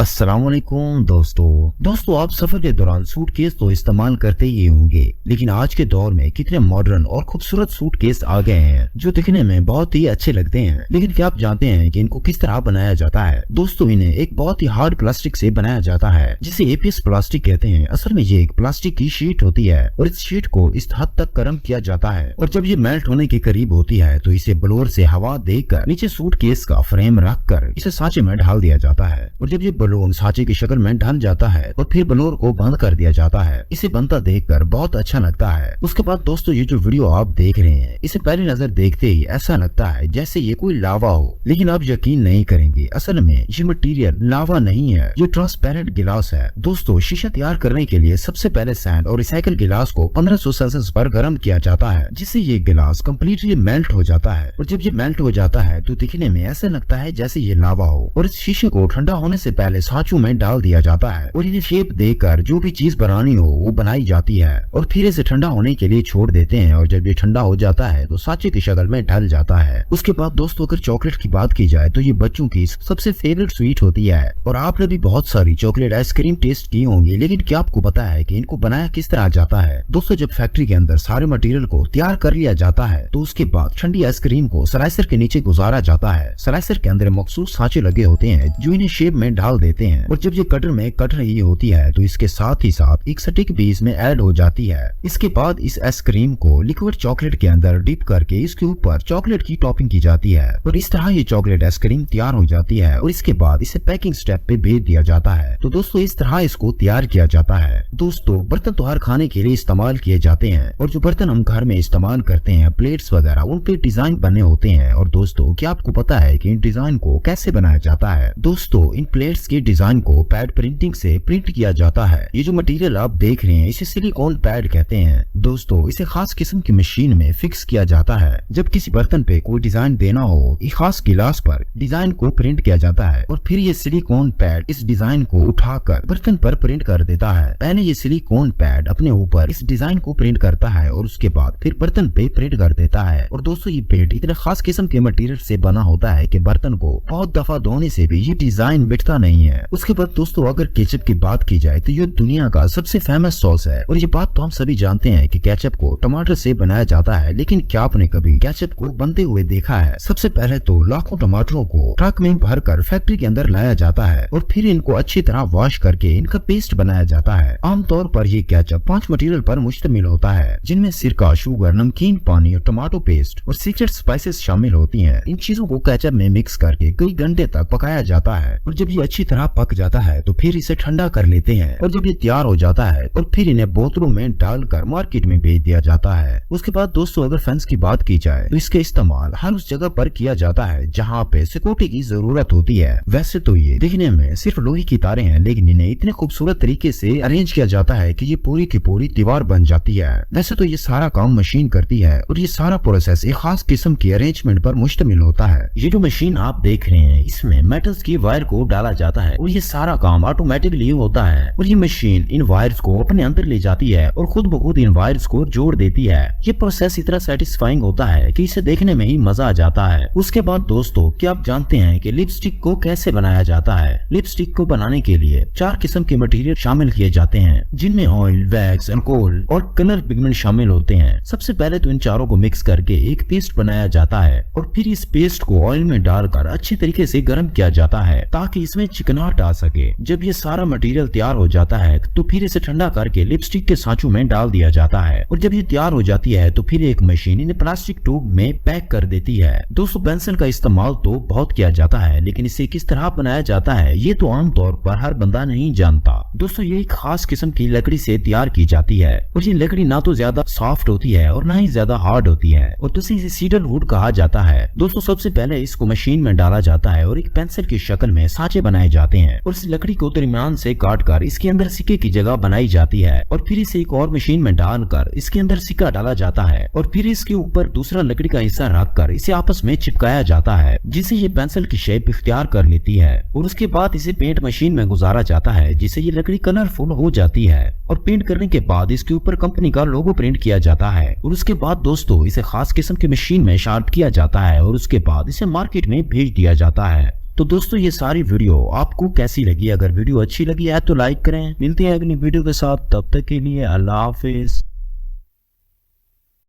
अस्सलामुअलैकुम दोस्तों आप सफर के दौरान सूटकेस तो इस्तेमाल करते ही होंगे, लेकिन आज के दौर में कितने मॉडर्न और खूबसूरत सूटकेस आ गए हैं जो दिखने में बहुत ही अच्छे लगते हैं। लेकिन क्या आप जानते हैं कि इनको किस तरह बनाया जाता है? दोस्तों इन्हें एक बहुत ही हार्ड प्लास्टिक से बनाया जाता है जिसे एपीएस प्लास्टिक कहते हैं। असल में ये एक प्लास्टिक की शीट होती है और इस शीट को इस हद तक गर्म किया जाता है और जब ये मेल्ट होने के करीब होती है तो इसे ब्लोअर से हवा देकर नीचे सूटकेस का फ्रेम रख कर इसे सांचे में ढाल दिया जाता है और जब ये बलून सांचे की शक्ल में ढल जाता है और फिर ब्लोअर को बंद कर दिया जाता है। इसे बनता देखकर बहुत अच्छा लगता है। उसके बाद दोस्तों ये जो वीडियो आप देख रहे हैं इसे पहली नजर देखते ही ऐसा लगता है जैसे ये कोई लावा हो, लेकिन आप यकीन नहीं करेंगे, असल में ये मटेरियल लावा नहीं है, ये ट्रांसपेरेंट गिलास है। दोस्तों शीशा तैयार करने के लिए सबसे पहले सैंड और रिसाइकल गिलास को 1500 सेल्सियस पर गर्म किया जाता है जिससे ये गिलास कम्प्लीटली मेल्ट हो जाता है और जब ये मेल्ट हो जाता है तो दिखने में ऐसा लगता है जैसे ये लावा हो और इस शीशे को ठंडा होने से पहले सांचों में डाल दिया जाता है और इन्हें शेप देकर जो भी चीज बनानी हो वो बनाई जाती है और फिर इसे ठंडा होने के लिए छोड़ देते हैं और जब ये ठंडा हो जाता है तो सांचे की शक्ल में ढल जाता है। उसके बाद दोस्तों अगर चॉकलेट की बात की जाए तो ये बच्चों की सबसे फेवरेट स्वीट होती है और आपने भी बहुत सारी चॉकलेट आइसक्रीम टेस्ट की होंगी, लेकिन क्या आपको पता है कि इनको बनाया किस तरह जाता है? दोस्तों जब फैक्ट्री के अंदर सारे मटेरियल को तैयार कर लिया जाता है तो उसके बाद ठंडी आइसक्रीम को स्लाइसर के नीचे गुजारा जाता है। स्लाइसर के अंदर मखसूस सांचे लगे होते हैं जो इन्हें शेप में डाल देते हैं और जब ये कटर में कट रही होती है तो इसके साथ ही साथ एक स्टिक भी इसमें ऐड हो जाती है। इसके बाद इस आइसक्रीम को लिक्विड चॉकलेट के अंदर डिप करके इसके ऊपर चॉकलेट की टॉपिंग की जाती है और इस तरह ये चॉकलेट आइसक्रीम तैयार हो जाती है और इसके बाद इसे पैकिंग स्टेप पे भेज दिया जाता है। तो दोस्तों इस तरह इसको तैयार किया जाता है। दोस्तों बर्तन तो हर खाने के लिए इस्तेमाल किए जाते हैं और जो बर्तन हम घर में इस्तेमाल करते हैं प्लेट्स वगैरह उन पे डिजाइन बने होते हैं और दोस्तों क्या आपको पता है कि इन डिजाइन को कैसे बनाया जाता है? दोस्तों इन प्लेट्स के डिजाइन को पैड प्रिंटिंग से प्रिंट किया जाता है। ये जो मटेरियल आप देख रहे हैं इसे सिलिकॉन पैड कहते हैं। दोस्तों इसे खास किस्म की मशीन में फिक्स किया जाता है। जब किसी बर्तन पे कोई डिजाइन देना हो एक खास गिलास पर डिजाइन को प्रिंट किया जाता है और फिर ये सिलिकॉन पैड इस डिजाइन को उठाकर बर्तन पर प्रिंट कर देता है। पहले ये सिलिकॉन पैड अपने ऊपर इस डिजाइन को प्रिंट करता है और उसके बाद फिर बर्तन पे प्रिंट कर देता है और दोस्तों ये पेंट इतने खास किस्म के मटेरियल से बना होता है कि बर्तन को बहुत दफा धोने से भी ये डिजाइन मिटता नहीं है। उसके बाद दोस्तों अगर केचप की बात की जाए तो ये दुनिया का सबसे फेमस सॉस है और ये बात तो हम सभी जानते हैं कि केचप को टमाटर से बनाया जाता है, लेकिन क्या आपने कभी केचप को बनते हुए देखा है? सबसे पहले तो लाखों टमाटरों को ट्रक में भरकर फैक्ट्री के अंदर लाया जाता है और फिर इनको अच्छी तरह वॉश करके इनका पेस्ट बनाया जाता है। आमतौर पर ये केचप 5 मटेरियल पर मुश्तमिल होता है जिनमें सिरका, शुगर, नमकीन पानी और टमाटो पेस्ट और सीक्रेट स्पाइसेस शामिल होती हैं। इन चीजों को केचप में मिक्स करके कई घंटे तक पकाया जाता है और जब ये अच्छी तरह पक जाता है तो फिर इसे ठंडा कर लेते हैं और जब ये तैयार हो जाता है और फिर इन्हें बोतलों में डालकर मार्केट में भेज दिया जाता है। उसके बाद दोस्तों अगर फैंस की बात की जाए तो इसका इस्तेमाल हर उस जगह पर किया जाता है जहाँ पे सिक्योरिटी की जरूरत होती है। वैसे तो ये दिखने में सिर्फ लोहे की तारें हैं, लेकिन इन्हें इतने खूबसूरत तरीके से अरेंज किया जाता है कि ये पूरी की पूरी दीवार बन जाती है। वैसे तो ये सारा काम मशीन करती है और ये सारा प्रोसेस एक खास किस्म की अरेंजमेंट पर मुश्तमिल होता है। ये जो मशीन आप देख रहे हैं इसमें मेटल्स की वायर को डाला जाता है और ये सारा काम ऑटोमेटिकली होता है और ये मशीन इन वायर्स को अपने अंदर ले जाती है और खुद ब खुद इन वायर्स को जोड़ देती है। ये प्रोसेस इतना सेटिस्फाइंग होता है कि इसे देखने में ही मजा आ जाता है। उसके बाद दोस्तों क्या आप जानते हैं कि लिपस्टिक को कैसे बनाया जाता है? लिपस्टिक को बनाने के लिए 4 किस्म के मटेरियल शामिल किए जाते हैं जिनमें ऑयल, वैक्स, अल्कोहल और कलर पिगमेंट शामिल होते हैं। सबसे पहले तो इन चारों को मिक्स करके एक पेस्ट बनाया जाता है और फिर इस पेस्ट को ऑयल में डालकर अच्छी तरीके से गर्म किया जाता है ताकि इसमें चिकनाहट आ सके। जब ये सारा मटेरियल तैयार हो जाता है तो फिर इसे ठंडा करके लिपस्टिक के सांचों में डाल दिया जाता है और जब ये तैयार हो जाती है तो फिर एक मशीन इन्हें प्लास्टिक ट्यूब में पैक कर देती है। दोस्तों पेंसिल का इस्तेमाल तो बहुत किया जाता है, लेकिन इसे किस तरह बनाया जाता है ये तो आमतौर पर हर बंदा नहीं जानता। दोस्तों ये एक खास किस्म की लकड़ी से तैयार की जाती है और ये लकड़ी ना तो ज्यादा सॉफ्ट होती है और ना ही ज्यादा हार्ड होती है और दूसरी इसे सीडर वुड कहा जाता है। दोस्तों सबसे पहले इसको मशीन में डाला जाता है और एक पेंसिल की शक्ल में सांचे बनाए जाते हैं और इस लकड़ी को दरमियान से काट कर इसके अंदर सिक्के की जगह बनाई जाती है और फिर इसे एक और मशीन में डालकर इसके अंदर सिक्का डाला जाता है और फिर इसके ऊपर दूसरा लकड़ी का हिस्सा रखकर इसे आपस में चिपकाया जाता है जिससे ये पेंसिल की शेप इख्तियार कर लेती है और उसके बाद इसे पेंट मशीन में गुजारा जाता है जिससे ये लकड़ी कलरफुल हो जाती है और पेंट करने के बाद इसके ऊपर कंपनी का लोगो प्रिंट किया जाता है और उसके बाद दोस्तों इसे खास किस्म की मशीन में शार्प किया जाता है और उसके बाद इसे मार्केट में भेज दिया जाता है। तो दोस्तों ये सारी वीडियो आपको कैसी लगी? अगर वीडियो अच्छी लगी है तो लाइक करें। मिलते हैं अगली वीडियो के साथ, तब तक के लिए अल्लाह हाफिज।